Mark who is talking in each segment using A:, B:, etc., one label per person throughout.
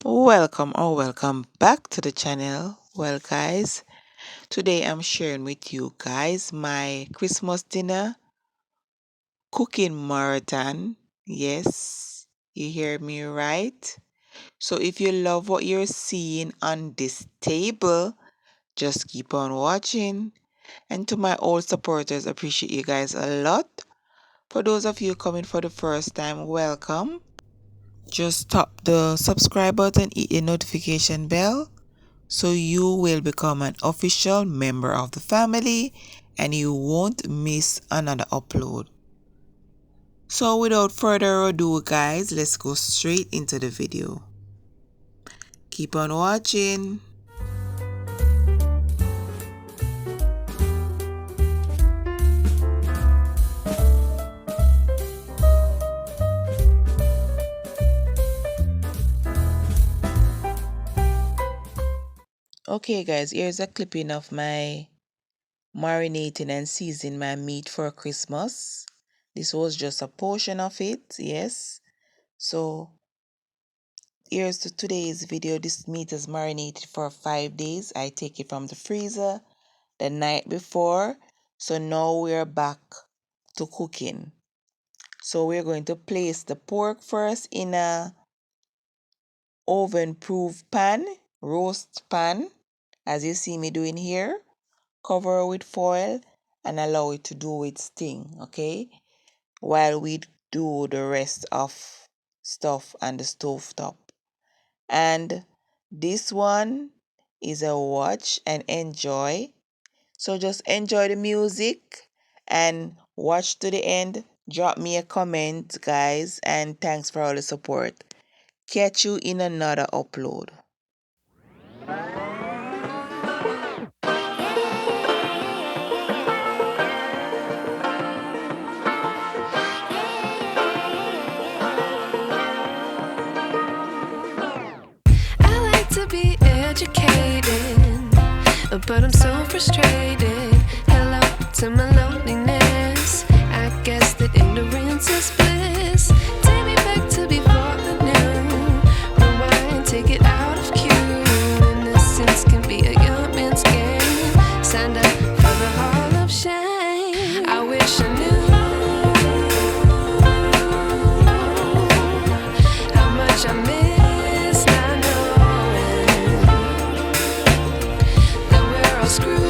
A: Welcome back to the channel. Well, guys, today I'm sharing with you guys my Christmas dinner cooking marathon. Yes, you hear me right. So if you love what you're seeing on this table, just keep on watching. And to my old supporters, appreciate you guys a lot. For those of you coming for the first time, welcome. Just tap the subscribe button, hit the notification bell so you will become an official member of the family and you won't miss another upload. So without further ado, guys, let's go straight into the video. Keep on watching. Okay, guys, here's a clipping of my marinating and seasoning my meat for Christmas. This was just a portion of it, yes. So here's today's video. This meat is marinated for 5 days. I take it from the freezer the night before. So now we're back to cooking. So we're going to place the pork first in a oven proof pan, roast pan, as you see me doing here. Cover with foil and allow it to do its thing, okay? While we do the rest of stuff on the stove top. And this one is a watch and enjoy. So just enjoy the music and watch to the end. Drop me a comment, guys, and thanks for all the support. Catch you in another upload.
B: I like to be educated, but I'm so frustrated. Hello to my loneliness. I guess that ignorance is bliss. Take me back to before the new. Rewind, take it out of cue. Innocence can be a young man's game. Signed up for the hall of shame. I wish I knew how much I miss not knowing that we're all screwed.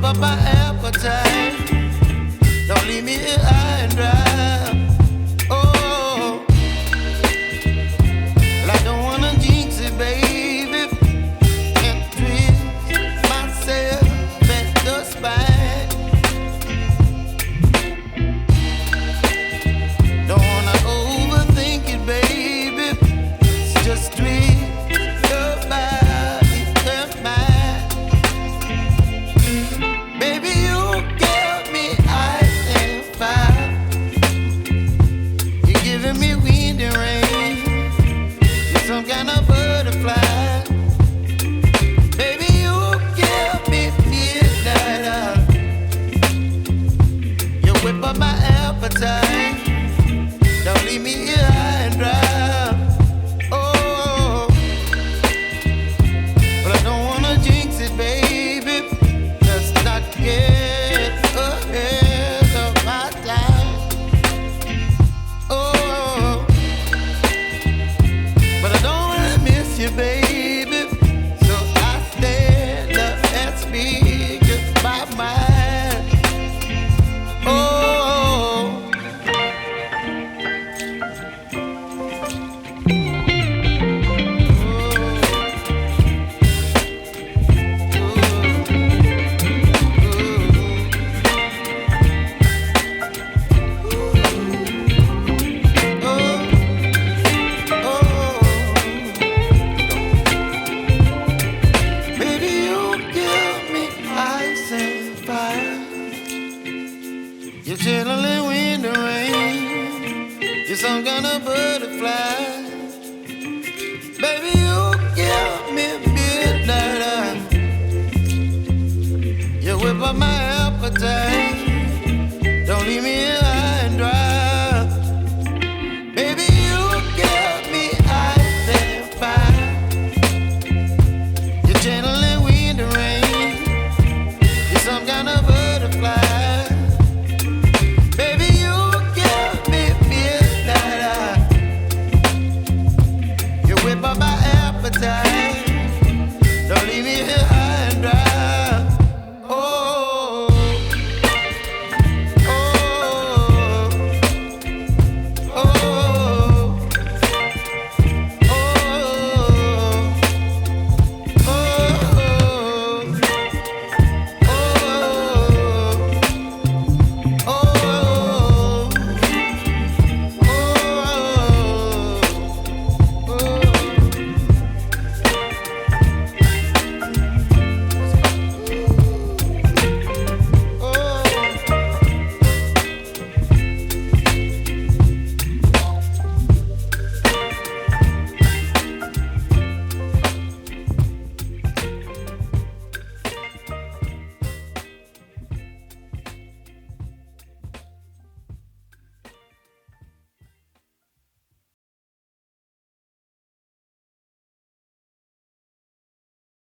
B: whip up my appetite. Don't leave me here high and dry. Oh, well, I don't wanna jinx it, baby. Can't twist myself at the spine. Don't wanna overthink it, baby. It's just twist your body and mine. Baby, you give me ice and fire. You're giving me wind and rain. You're some kind of butterfly. Baby, you give me midnight. You whip up my appetite. Don't leave me here high and dry. Oh, but I don't wanna jinx it, baby. Let's not get ahead of my time. Oh, but I don't wanna miss you, baby. So I stand up and speak my mind. Oh. Baby, you give me ice and fire. You're chilling wind and rain. You're some kind of butterfly. Baby, you give me midnight. You whip up my appetite.